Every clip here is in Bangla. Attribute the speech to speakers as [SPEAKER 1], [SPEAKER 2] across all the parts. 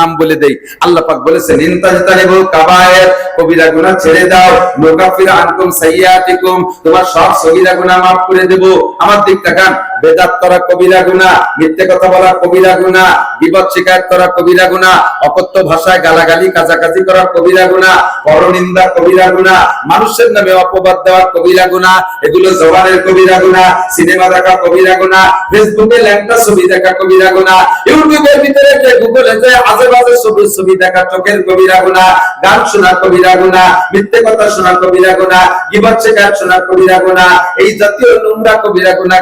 [SPEAKER 1] নাম বলে দেই। আল্লাহ পাক বলেছেন ইনতাজতানিবুল কাবায়ের, কবিরা গুনাহ ছেড়ে দাও, নুকাফির আনকুম সাইয়্যাতিকুম, তোমার সব সগীরা গুনাহ maaf করে দেব। আমার দিক তাকান, বেদাত করা কবিরা গুনাহ, মিথ্যে কথা বলা কবিরা গুনাহ, গীবত শিকায়ত করা কবিরা গুনাহ, অকথ্য ভাষায় গালাগালি কাজাকাজি করা কবিরা গুনাহ, পরনিন্দা কবিরা গুনাহ, মানুষের নামে অপবাদ দেওয়া কবিরা গুনাহ, এগুলো জবানের কবিরা গুনাহ, সিনেমা দেখা কবিরা গুনাহ, ফেসবুকে ল্যাংটা ছবি দেখা কবিরা গুনাহ, ইউটিউবের ভিতরে যে গুগলে যে আজেবাজে ছবি দেখা চোখের কবিরা গুনাহ, গান শোনা কবিরা গুনাহ, মিথ্যে কথা শোনা কবিরা গুনাহ, গীবত শিকায়ত শোনা কবিরা গুনাহ, এই জাতীয় নোংরা কবিরা গুনাহ,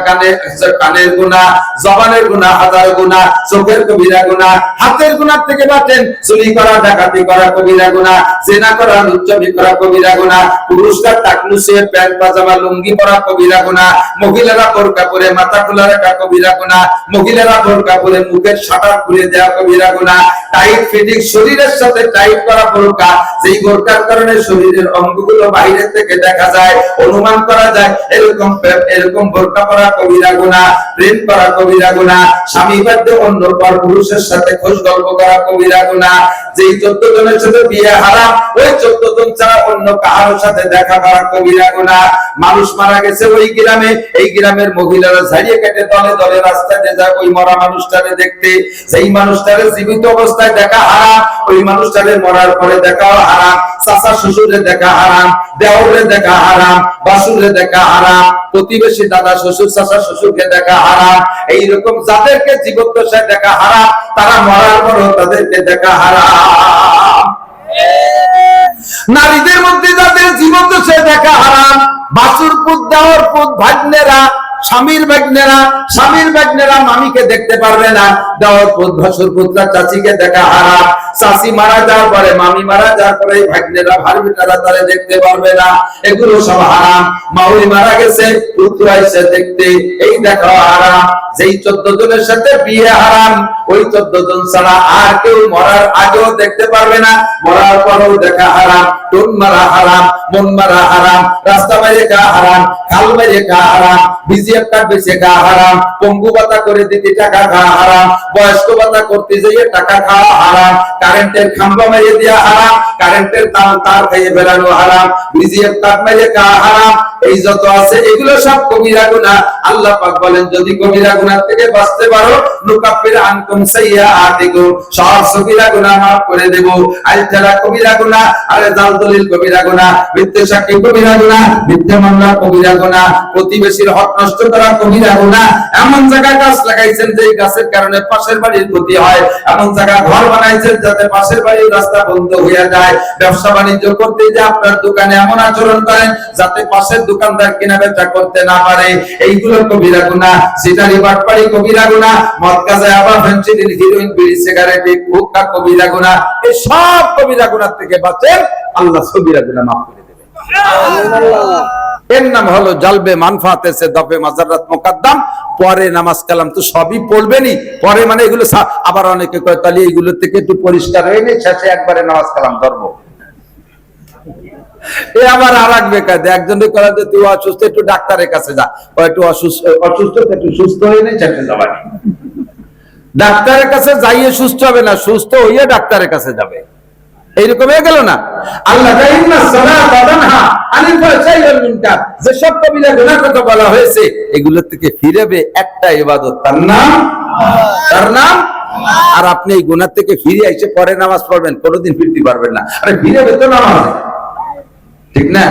[SPEAKER 1] কানের গুনাহ, জবানের গুনাহ হাজার গুনাহ, চোখের কবিরা গুনাহ, হাতের গুনাহ থেকে বাঁচেন, চুরি করা ডাকাতি করা কবিরা গুনাহ, জেনা করা লুচ্চামি করা কবিরা গুনাহ, পুরুষরা টাকনুসে প্যান্ট পাজামা লুঙ্গি পরা কবিরা গুনাহ, মহিলারা বোরকা পরে মাথা খোলা রাখা কবিরা গুনাহ, মহিলারা বোরকা পরে মুখের শাটার খুলে দেওয়া কবিরা গুনাহ, টাইট ফিটিং শরীরের সাথে টাইট করা বোরকা, যেই বোরকার কারণে শরীরের অঙ্গগুলো বাইরে থেকে দেখা যায়, অনুমান করা যায়, এরকম বোরকা পরা কবিরা গুনাহ, প্রেম করা কবিরা গুনাহ, স্বামী বাদে অন্য পর পুরুষের সাথে খোঁজ গল্প করা কবিরা গুনাহ, যেই 14 জনের সাথে বিয়ে হারাম, ওই 14 জন ছাড়া অন্য কারোর সাথে দেখা করা কবিরা গুনাহ। মানুষ মারা গেছে ওই গ্রামে, এই গ্রামের মহিলারা ঝাড়িয়ে কেটে দলে দলে রাস্তায় যায় ওই মরা মানুষটারে দেখতে, সেই মানুষটারে জীবিত অবস্থায় দেখা হারাম, ওই মানুষটারে মরার পরে দেখাও হারাম, চাচা শ্বশুরে দেখা হারাম, দেওরে দেখা হারাম, বাসুরে দেখা হারাম, প্রতিবেশী দাদা শ্বশুর চাচা শ্বশুরকে দেখা হারাম। এইরকম যাদেরকে জীবদ্দশায় দেখা হারাম, তারা মরার পরও তাদেরকে দেখা হারাম। নারীদের মধ্যে যাদের জীবদ্দশায় দেখা হারাম, বাসুর পুত দেওর পুত ভাগ্নেরা, স্বামীর ভাগ্নেরা মামিকে দেখতে পারবে না, দেওর পুত ভাসুর পুত্রা চাচিকে দেখা হারাম, চাচি মারা যাওয়ার পরে মামি মারা যাওয়ার পরে ভাগ্নেরা ভারবিটারা তারে দেখতে পারবে না, এগুলো সব হারাম। মাউরি মারা গেছে পুত্র এসে দেখতে, এই দেখা হারাম। যেই 14 জনের সাথে বিয়ে হারাম, ওই 14 জন ছাড়া আর কেউ মরার আগেও দেখতে পারবে না, মরার পরেও দেখা হারাম। টোন মারা হারাম, মন মারা হারাম, রাস্তা বাইরে খাওয়া হারাম, খাল বাইরে খাওয়া হারাম, বিজিএফ কার্ড বেচে খাওয়া হারাম, পঙ্গু ভাতা করে দিতে টাকা খাওয়া হারাম, বয়স্ক ভাতা করতে যেয়ে টাকা খাওয়া হারাম, কারেন্টের খাম্বা মেরে দেওয়া হারাম, কারেন্টের তার খাইয়ে বেড়ানো হারাম, বিজিএফ কার্ড মেরে খাওয়া হারাম। এই যত আছে এগুলো সব কবিরা গুনাহ। আল্লাহ পাক বলেন যদি কবিরা গুনাহ থেকে বাঁচতে পারো, নুকাফির আনকুম সাইয়্যাতিকুম, সব সগীরা গুনাহ maaf করে দেব। আলতারা কবিরা গুনাহ, আরে জাল দলিল কবিরা গুনাহ, মিথ্যা সাক্ষী কবিরা গুনাহ, মিথ্যা মামলা কবিরা গুনাহ, প্রতিবেশীর হক নষ্ট করা কবিরা গুনাহ। এমন জায়গায় গাছ লাগাইছেন যে গাছের কারণে পাশের বাড়ির ক্ষতি হয়, এমন জায়গায় ঘর বানাইছেন যাতে পাশের বাড়ির রাস্তা বন্ধ হয়ে যায়, ব্যবসা বাণিজ্য করতে যে আপনার দোকানে এমন আচরণ করেন যাতে পাশের দোকানদার কেনা বেচা করতে না পারে, এইগুলো কবিরা গুনাহ। সিটারি বাটপাড়ি কবিরা গুনাহ, মদ গাঁজা আবার ফেন্সিডিল হিরোইন বিড়ি সিগারেট হুক্কা কবিরা গুনাহ। এই সব কবিরা গুনাহ থেকে বাঁচেন, আল্লাহ সগীরা গুনাহ maaf করে দেবে। সুবহানাল্লাহ। এর নাম হলো জালবে মানফাতে সে দফে মাজারাত মুকদ্দম। পরে নামাজ কালাম তো সবই পড়বেনই, পরে মানে এগুলো আবার অনেকে কয় তাহলে এইগুলো থেকে একটু পরিষ্কার হয়ে নেই, শেষে একবারে নামাজ কালাম ধরবো। এ আবার আর এক বেকায়দা, একজনে করা যে তুই অসুস্থ একটু ডাক্তারের কাছে যা, ও একটু অসুস্থ একটু সুস্থ হয়ে নেই শেষে যাবে। ডাক্তারের কাছে যাইয়ে সুস্থ হবে না, সুস্থ হইয়ে ডাক্তারের কাছে যাবে, এইরকম হয়ে গেল না। আল্লাহ যেসব কবিরা গুনাহ কথা বলা হয়েছে এগুলো থেকে ফিরেবে একটা ইবাদত, তার নাম। আর আপনি এই গুনাহ থেকে ফিরে এসে পরে নামাজ পড়বেন, কোনোদিন ফিরতে পারবেন না। আরে ফিরেবে তো নামাজ, ঠিক না?